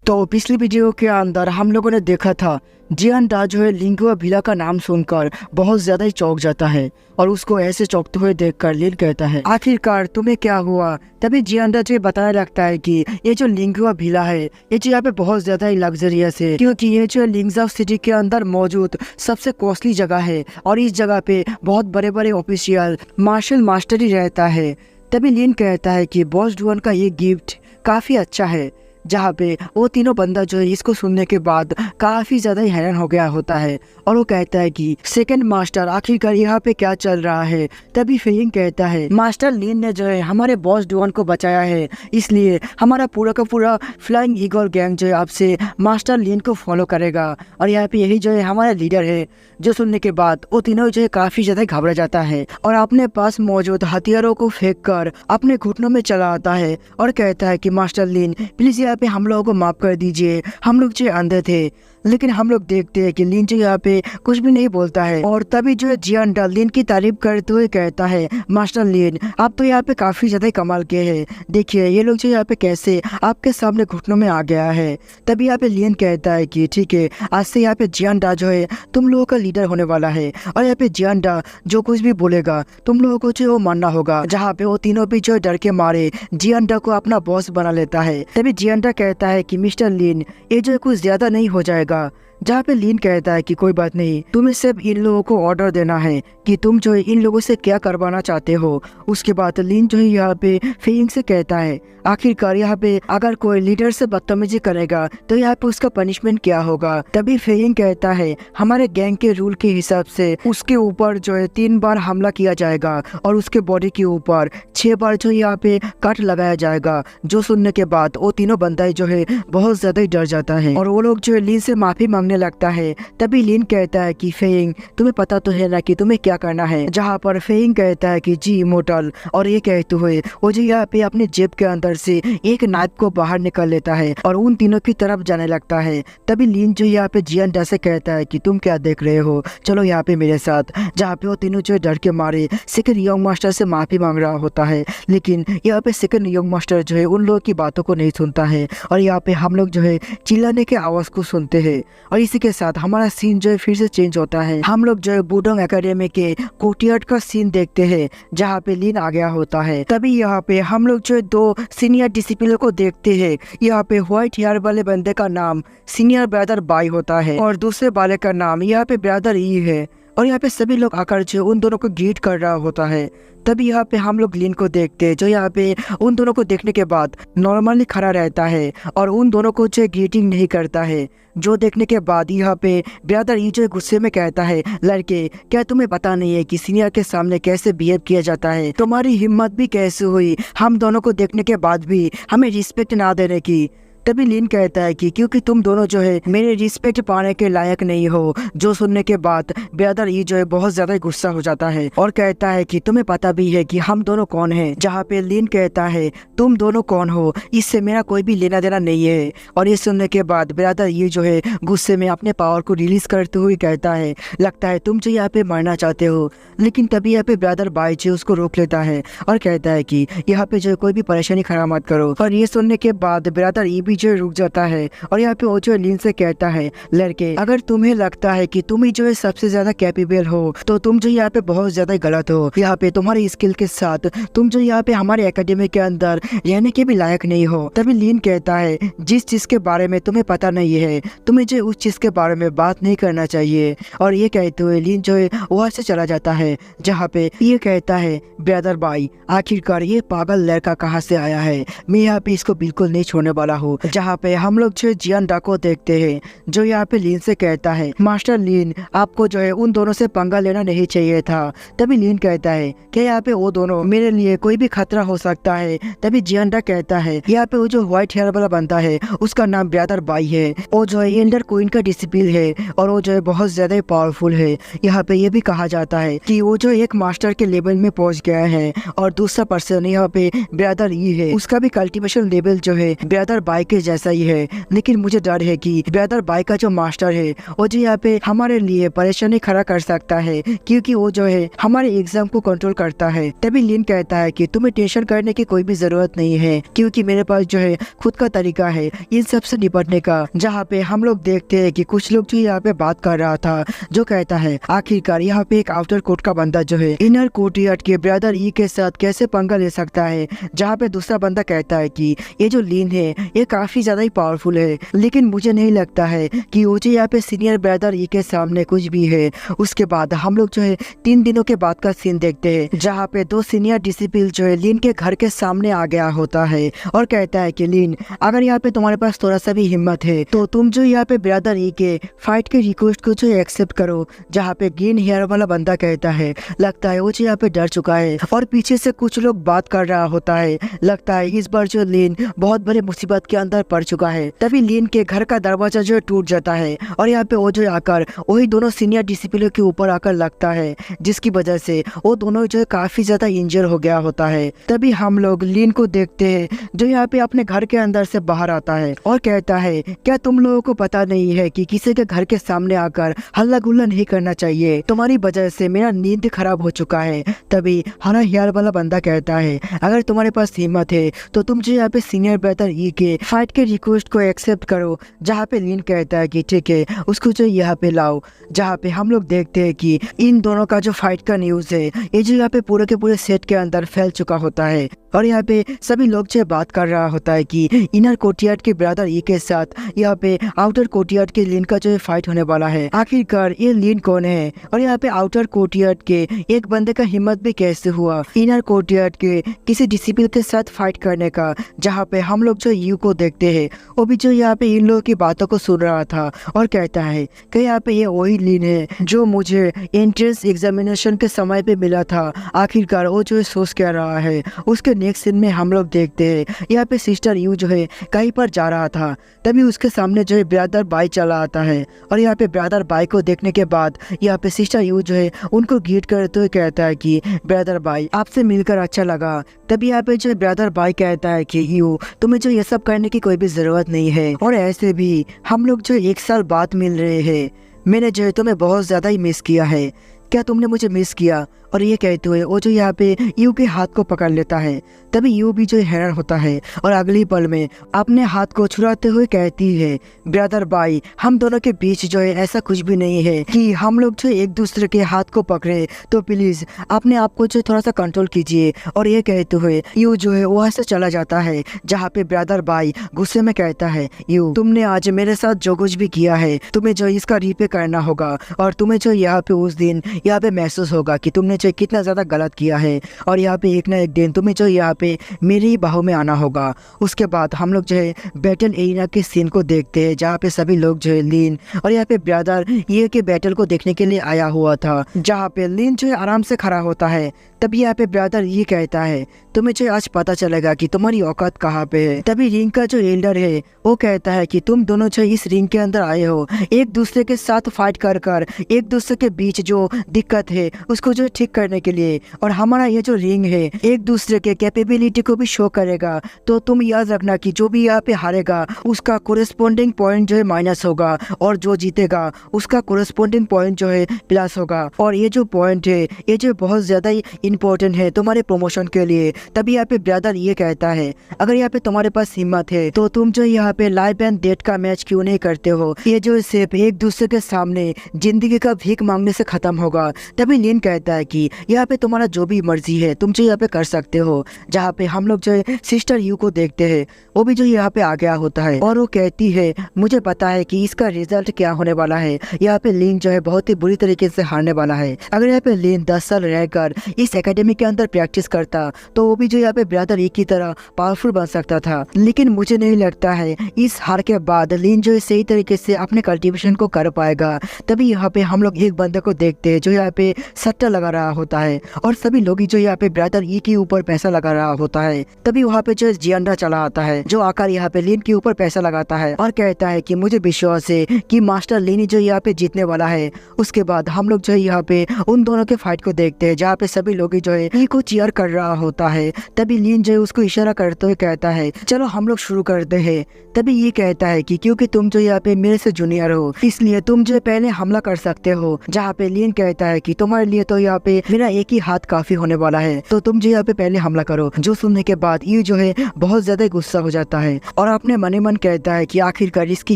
तो पिछली वीडियो के अंदर हम लोगों ने देखा था जियान जो है लिंगुआ भिला का नाम सुनकर बहुत ज्यादा ही चौंक जाता है और उसको ऐसे चौंकते हुए देखकर लिन कहता है, आखिरकार तुम्हें क्या हुआ। तभी जियान जो बताने लगता है कि ये जो लिंगुआ भिला है ये जो यहाँ पे बहुत ज्यादा ही लग्जरियस है, क्योंकि ये जो लिंगजाओ सिटी के अंदर मौजूद सबसे कॉस्टली जगह है और इस जगह पे बहुत बड़े बड़े ऑफिशियल मार्शल मास्टर ही रहता है। तभी लिन कहता है कि बॉस डुअन का ये गिफ्ट काफी अच्छा है, जहाँ पे वो तीनों बंदा जो है इसको सुनने के बाद काफी ज्यादा ही हैरान हो गया होता है और वो कहता है कि सेकंड मास्टर आखिरकार यहाँ पे क्या चल रहा है। तभी फेइंग कहता है, मास्टर लिन ने जो है हमारे बॉस डुअन को बचाया है, इसलिए हमारा पूरा का पूरा फ्लाइंग ईगल गैंग जो है आपसे मास्टर लिन को फॉलो करेगा और यहाँ पे यही जो है हमारा लीडर है। जो सुनने के बाद वो तीनों जो है काफी ज्यादा घबरा जाता है और अपने पास मौजूद हथियारों को फेंक कर अपने घुटनों में चला आता है और कहता है कि मास्टर लिन प्लीज यहाँ पे हम लोगों को माफ कर दीजिए, हम लोग जो अंधे थे। लेकिन हम लोग देखते हैं कि लिन जो यहाँ पे कुछ भी नहीं बोलता है और तभी जो है जियान लिन की तारीफ करते हुए कहता है, मास्टर लिन आप तो यहाँ पे काफी ज्यादा कमाल के हैं, देखिए ये लोग जो यहाँ पे कैसे आपके सामने घुटनों में आ गया है। तभी यहाँ पे लिन कहता है कि ठीक है, आज से यहाँ पे जियान जो है तुम लोगों का लीडर होने वाला है और यहाँ पे जियान जो कुछ भी बोलेगा तुम लोगों को जो वो मानना होगा। जहाँ पे वो तीनों भी जो डर के मारे जियान को अपना बॉस बना लेता है। तभी जियान कहता है कि मिस्टर लिन ये जो कुछ ज्यादा नहीं हो जाएगा। जहाँ पे लिन कहता है कि कोई बात नहीं, तुम्हें सिर्फ इन लोगों को ऑर्डर देना है कि तुम जो है इन लोगों से क्या करवाना चाहते हो। उसके बाद लिन जो है यहाँ पे फेइंग से कहता है, आखिरकार यहाँ पे अगर कोई लीडर से बदतमीजी करेगा तो यहाँ पे उसका पनिशमेंट क्या होगा। तभी फेइंग कहता है, हमारे गैंग के रूल के हिसाब से उसके ऊपर जो है 3 बार हमला किया जाएगा और उसके बॉडी के ऊपर 6 बार जो यहाँ पे कट लगाया जाएगा। जो सुनने के बाद वो तीनों बंदा जो है बहुत ज्यादा ही डर जाता है और वो लोग जो है लिन से माफी मांगने लगता है। तभी लिन कहता है कि फेइंग तुम्हें पता तो है ना कि तुम्हें क्या करना है। जहाँ पर फेइंग कहता है कि जी इमोर्टल, और ये कहते हुए वो जो यहाँ पे अपने जेब के अंदर से एक नाइफ को बाहर निकाल लेता है और उन तीनों की तरफ जाने लगता है। तभी लिन जो यहाँ पे जियान से कहता है कि तुम क्या देख रहे हो, चलो यहाँ पे मेरे साथ। जहाँ पे वो तीनों जो डर के मारे सेकंड यंग मास्टर से माफी मांग रहा होता है, लेकिन यहाँ पे सेकंड यंग मास्टर जो है उन लोगों की बातों को नहीं सुनता है और यहाँ पे हम लोग जो है चिल्लाने के आवाज को सुनते हैं। और इसी के साथ हमारा सीन जो है फिर से चेंज होता है। हम लोग जो है बुडोंग एकेडमी के कोर्टयार्ड का सीन देखते हैं जहाँ पे लिन आ गया होता है। तभी यहाँ पे हम लोग जो है 2 सीनियर डिसिप्लिन को देखते हैं। यहाँ पे व्हाइट हेयर वाले बंदे का नाम सीनियर ब्रदर बाई होता है और दूसरे वाले का नाम यहाँ पे ब्रदर ई है और यहाँ पे सभी लोग आकर जो उन दोनों को ग्रीट कर रहा होता है। तभी यहाँ पे हम लोग लिन को देखते हैं जो यहाँ पे उन दोनों को देखने के बाद नॉर्मली खड़ा रहता है और उन दोनों को जो ग्रीटिंग नहीं करता है। जो देखने के बाद यहाँ पे ब्रदर ई जो गुस्से में कहता है, लड़के क्या तुम्हें पता नहीं है कि सीनियर के सामने कैसे बिहेव किया जाता है, तुम्हारी हिम्मत भी कैसे हुई हम दोनों को देखने के बाद भी हमें रिस्पेक्ट ना देने की। तभी लिन कहता है कि क्योंकि तुम दोनों जो है मेरे रिस्पेक्ट पाने के लायक नहीं हो। जो सुनने के बाद ब्रदर ई जो है बहुत ज्यादा गुस्सा हो जाता है और कहता है कि तुम्हें पता भी है कि हम दोनों कौन हैं। जहाँ पे लिन कहता है, तुम दोनों कौन हो, इससे मेरा कोई भी लेना देना नहीं है। और ये सुनने के बाद ब्रदर ई जो है गुस्से में अपने पावर को रिलीज करते हुए कहता है, लगता है तुम जो यहाँ पे मरना चाहते हो। लेकिन तभी यहाँ पे ब्रदर बाई जो उसको रोक लेता है और कहता है कि यहाँ पे जो कोई भी परेशानी खड़ा मत करो। और ये सुनने के बाद ब्रदर ई जो रुक जाता है और यहाँ पे वो जो लिन से कहता है, लड़के अगर तुम्हें लगता है कि तुम ही जो है सबसे ज्यादा कैपेबल हो तो तुम जो यहाँ पे बहुत ज्यादा गलत हो। यहाँ पे तुम्हारी स्किल के साथ तुम जो यहाँ पे हमारे एकेडमी के अंदर रहने के भी लायक नहीं हो। तभी लिन कहता है, जिस चीज के बारे में तुम्हें पता नहीं है तुम्हें जो उस चीज के बारे में बात नहीं करना चाहिए। और ये कहते हुए लिन जो है वहां से चला जाता है। जहाँ पे ये कहता है, ब्रदर बाई आखिरकार ये पागल लड़का कहाँ से आया है, मैं यहाँ पे इसको बिल्कुल नहीं छोड़ने वाला हूँ। जहाँ पे हम लोग जो जियान को देखते हैं जो यहाँ पे लिन से कहता है, मास्टर लिन आपको जो है उन दोनों से पंगा लेना नहीं चाहिए था। तभी लिन कहता है कि यहाँ पे वो दोनों मेरे लिए कोई भी खतरा हो सकता है। तभी जियान कहता है, यहाँ पे वो जो व्हाइट हेयर वाला बंदा है उसका नाम ब्रदर बाई है, वो जो है एल्डर क्वीन का डिसिपल है और वो जो है बहुत ज्यादा पावरफुल है। यहाँ पे ये भी कहा जाता है कि वो जो एक मास्टर के लेवल में पहुंच गया है और दूसरा पर्सन यहाँ पे ब्रदर ई है, उसका भी कल्टीवेशन लेवल जो है ब्रदर बाई के जैसा ही है, लेकिन मुझे डर है कि ब्रदर बाई का जो मास्टर है वो जो यहाँ पे हमारे लिए परेशानी खड़ा कर सकता है, क्योंकि वो जो है हमारे एग्जाम को कंट्रोल करता है। तभी लिन कहता है कि तुम्हें टेंशन करने की कोई भी जरूरत नहीं है, क्योंकि मेरे पास जो है खुद का तरीका है इन सब से निपटने का। जहाँ पे हम लोग देखते हैं कि कुछ लोग जो यहाँ पे बात कर रहा था, जो कहता है आखिरकार यहाँ पे एक आउटर कोर्ट का बंदा जो है इनर कोर्टयार्ड के ब्रदर ई के साथ कैसे पंगा ले सकता है। जहाँ पे दूसरा बंदा कहता है कि ये जो लिन है ये काफी ज्यादा ही पावरफुल है, लेकिन मुझे नहीं लगता है कि वो जो यहाँ पे सीनियर ब्रदर ई के सामने कुछ भी है। उसके बाद हम लोग जो है 3 दिनों के बाद का सीन देखते हैं, जहाँ पे 2 सीनियर डिसिपल जो है लिन के घर के सामने आ गया होता है और कहता है कि लिन, अगर यहाँ पे तुम्हारे पास थोड़ा सा भी हिम्मत है तो तुम जो यहाँ पे ब्रदर ई के फाइट के रिक्वेस्ट को जो एक्सेप्ट करो। जहाँ पे ग्रीन हेयर वाला बंदा कहता है लगता है वो जो यहाँ पे डर चुका है, और पीछे से कुछ लोग बात कर रहा होता है। लगता है इस बार जो लिन बहुत बड़े मुसीबत के अंदर पड़ चुका है। तभी लिन के घर का दरवाजा जो टूट जाता है और यहाँ पे वो जो आकर वही दोनों सीनियर डिसिपलिनों के ऊपर आकर लगता है, जिसकी वजह से वो दोनों जो काफी ज्यादा इंजर हो गया होता है। तभी हम लोग लिन को देखते हैं जो यहाँ पे अपने घर के अंदर से बाहर आता है और कहता है क्या तुम लोगों को पता नहीं है कि किसी के घर के सामने आकर हल्ला गुल्ला नहीं करना चाहिए, तुम्हारी वजह से मेरा नींद खराब हो चुका है। तभी हरा हेयर वाला बंदा कहता है अगर तुम्हारे पास हिम्मत है तो तुम जो यहाँ पे सीनियर ब्रदर ई के फाइट के रिक्वेस्ट को एक्सेप्ट करो। जहाँ पे लिन कहता है कि ठीक है, उसको जो यहाँ पे लाओ। जहाँ पे हम लोग देखते हैं कि इन दोनों का जो फाइट का न्यूज है ये जो यहाँ पे पूरे के पूरे सेट के अंदर फैल चुका होता है, और यहाँ पे सभी लोग जो बात कर रहा होता है कि इनर कोर्टयार्ड के ब्रदर ई के साथ यहाँ पे आउटर कोर्टयार्ड के लिन का जो फाइट होने वाला है। आखिरकार ये लिन कौन है, और यहाँ पे आउटर कोर्टयार्ड के एक बंदे का हिम्मत भी कैसे हुआ इनर कोर्टयार्ड के किसी डिसिपल के साथ फाइट करने का। जहाँ पे हम लोग जो यू को देखते हैं वो भी जो यहाँ पे इन लोगों की बातों को सुन रहा था और कहता है कि यहाँ पे ये वही लिन है जो मुझे एंट्रेंस एग्जामिनेशन के समय पे मिला था। आखिरकार वो जो सोच कह रहा है। उसके नेक्स्ट सीन में हम लोग देखते हैं यहाँ पे सिस्टर यू जो है कहीं पर जा रहा था। तभी उसके सामने जो है ब्रदर बाई चला आता है, और यहाँ पे ब्रदर बाई को देखने के बाद यहाँ पे सिस्टर यू जो है उनको ग्रीट करते हुए कहता है कि ब्रदर बाई आपसे मिलकर अच्छा लगा। तभी यहाँ पे जो ब्रदर बाई कहता है कि यू तुम्हें जो ये सब करने की कोई भी जरूरत नहीं है, और ऐसे भी हम लोग जो 1 साल बाद मिल रहे हैं, मैंने जो है तुम्हें बहुत ज्यादा ही मिस किया है। क्या तुमने मुझे मिस किया? और ये कहते हुए वो जो यहाँ पे यू के हाथ को पकड़ लेता है। तभी यू भी जो हैरान होता है और अगली पल में अपने हाथ को छुड़ाते हुए कहती है ब्रदर बाई हम दोनों के बीच जो है ऐसा कुछ भी नहीं है कि हम लोग जो एक दूसरे के हाथ को पकड़े, तो प्लीज अपने आप को जो थोड़ा सा कंट्रोल कीजिए। और ये कहते हुए यू जो है वहाँ से चला जाता है, जहाँ पे ब्रदर बाई गुस्से में कहता है यू तुमने आज मेरे साथ जो कुछ भी किया है तुम्हें जो इसका रीपे करना होगा, और तुम्हें जो यहाँ पे उस दिन यहाँ पे महसूस होगा कि तुमने जो कितना ज्यादा गलत किया है, और यहाँ पे एक ना एक दिन तुम्हें जो यहाँ पे मेरी ही बाहों में आना होगा। उसके बाद हम लोग जो है बैटल एरिना के सीन को देखते हैं, जहाँ पे सभी लोग जो है लिन और यहाँ पे ब्रदर ये के बैटल को देखने के लिए आया हुआ था। जहाँ पे लिन जो है आराम से खड़ा होता है। तभी यहाँ पे ब्रदर ये कहता है तुम्हें जो आज पता चलेगा कि तुम्हारी औकात कहाँ पे है। तभी रिंग का जो एल्डर है वो कहता है कि तुम दोनों जो इस रिंग के अंदर आए हो एक दूसरे के साथ फाइट कर कर एक दूसरे के बीच जो दिक्कत है उसको जो ठीक करने के लिए, और हमारा ये जो रिंग है एक दूसरे के कैपेबिलिटी को भी शो करेगा। तो तुम याद रखना कि जो भी यहाँ पे हारेगा उसका कोरेस्पोंडिंग पॉइंट जो है माइनस होगा, और जो जीतेगा उसका कोरेस्पोंडिंग पॉइंट जो है प्लस होगा। और ये जो पॉइंट है ये जो बहुत ज्यादा ही इम्पोर्टेंट है तुम्हारे प्रमोशन के लिए। तभी यहाँ पे ब्रदर ये कहता है अगर यहाँ पे तुम्हारे पास हिम्मत है तो तुम जो यहाँ पे लाइफ एंड डेथ का मैच क्यों नहीं करते हो, ये जो सिर्फ एक दूसरे के सामने जिंदगी का भीख मांगने से खत्म होगा। तभी लिन कहता है कि यहाँ पे तुम्हारा जो भी मर्जी है तुम जो यहाँ पे कर सकते हो। जहाँ पे हम लोग जो है सिस्टर यू को देखते हैं, वो भी जो यहाँ पे आ गया होता है और वो कहती है मुझे पता है कि इसका रिजल्ट क्या होने वाला है। यहाँ पे लिन जो है बहुत ही बुरी तरीके से हारने वाला है। अगर यहाँ पे लिन 10 साल रहकर इस एकेडमी के अंदर प्रैक्टिस करता तो वो भी जो यहाँ पे ब्रदर ई की तरह पावरफुल बन सकता था। लेकिन मुझे नहीं लगता है इस हार के बाद लिन जो है सही तरीके से अपने कल्टीवेशन को कर पाएगा। तभी यहाँ पे हम लोग एक बंदे को देखते हैं जो यहाँ पे सट्टा लगा रहा होता है, और सभी लोग जो यहाँ पे ब्रदर ई के ऊपर पैसा लगा रहा होता है। तभी वहाँ पे जो जियांडा चला आता है जो आकर यहाँ पे लिन के ऊपर पैसा लगाता है और कहता है कि मुझे विश्वास है कि मास्टर लिन जो यहाँ पे जीतने वाला है। उसके बाद हम लोग जो है यहाँ पे उन दोनों के फाइट को देखते हैं, जहाँ पे सभी लोग की जो है ई को चीयर कर रहा होता है। तभी लिन जो है उसको इशारा करते हुए कहता है चलो हम लोग शुरू करते हैं। तभी ये कहता है कि क्योंकि तुम जो यहाँ पे मेरे से जूनियर हो इसलिए तुम जो पहले हमला कर सकते हो। जहाँ पे लिन कहता है कि तुम्हारे लिए तो यहाँ पे मेरा एक ही हाथ काफी होने वाला है, तो तुम जो यहाँ पे पहले हमला करो। जो सुनने के बाद ये जो है बहुत ज्यादा गुस्सा हो जाता है और अपने मन ही मन कहता है कि आखिरकार इसकी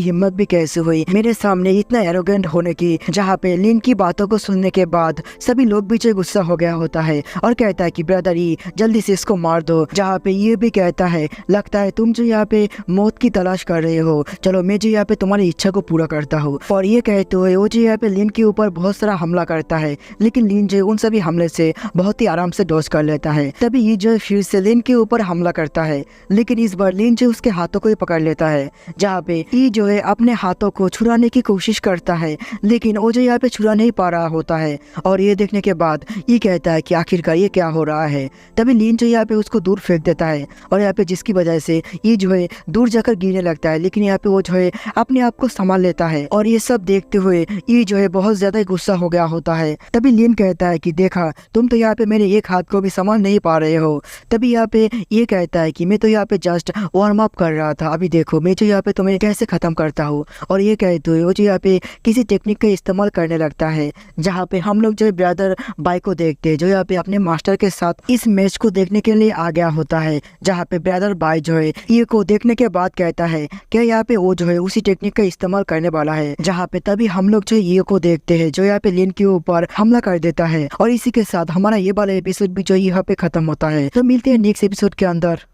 हिम्मत भी कैसे हुई मेरे सामने इतना एरोगेंट होने की। जहाँ पे लिन की बातों को सुनने के बाद सभी लोग भी जो गुस्सा हो गया होता है और कहता है कि ब्रदर ये जल्दी से इसको मार दो। जहाँ पे ये भी कहता है लगता है तुम जो यहाँ पे मौत की तलाश कर रहे हो, चलो मैं जो यहाँ पे तुम्हारी इच्छा को पूरा करता हूँ। और ये कहते हुए वो जो यहाँ पे लिन के ऊपर बहुत सारा हमला करता है, लेकिन लिन जो उन सभी हमले से बहुत ही आराम से डॉज कर लेता है। तभी ये जो फिर से लिन के ऊपर हमला करता है, लेकिन इस बार लिन जो उसके हाथों को ही पकड़ लेता है। जहाँ पे ये जो है अपने हाथों को छुड़ाने की कोशिश करता है, लेकिन वो जो यहाँ पे छुड़ा नहीं पा रहा होता है। और ये देखने के बाद ये कहता है कि आखिरकार ये क्या हो रहा है। तभी लिन जो यहाँ पे उसको दूर फेंक देता है और यहाँ पे जिसकी वजह से ये जो है दूर जाकर गिरने लगता है, लेकिन यहाँ पे वो जो है अपने आप को संभाल लेता है। और ये सब देखते हुए ये जो है बहुत ज्यादा गुस्सा हो गया होता है। तभी लिन कहता है कि देखा तुम तो यहाँ पे मेरे एक हाथ को भी संभाल नहीं पा रहे हो। तभी यहाँ पे ये कहता है कि मैं तो यहाँ पे जस्ट वार्म अप कर रहा था, अभी देखो मैं जो यहाँ पे तुम्हें कैसे खत्म करता हूँ। और ये कहते हुए वो जो यहाँ पे किसी टेक्निक का इस्तेमाल करने लगता है। जहाँ पे हम लोग जो ब्रदर बाई को देखते हैं जो यहाँ पे अपने मास्टर के साथ इस मैच को देखने के लिए आ गया होता है। जहाँ पे ब्रदर बाई जो है ये को देखने के बाद कहता है कि यहाँ पे वो जो है उसी टेक्निक का इस्तेमाल करने वाला है। जहाँ पे तभी हम लोग जो ये को देखते हैं जो यहाँ पे लिन के ऊपर हमला कर देता है। और इसी के साथ हमारा ये वाला एपिसोड भी जो यहाँ पे खत्म होता है। तो मिलते हैं नेक्स्ट एपिसोड के अंदर।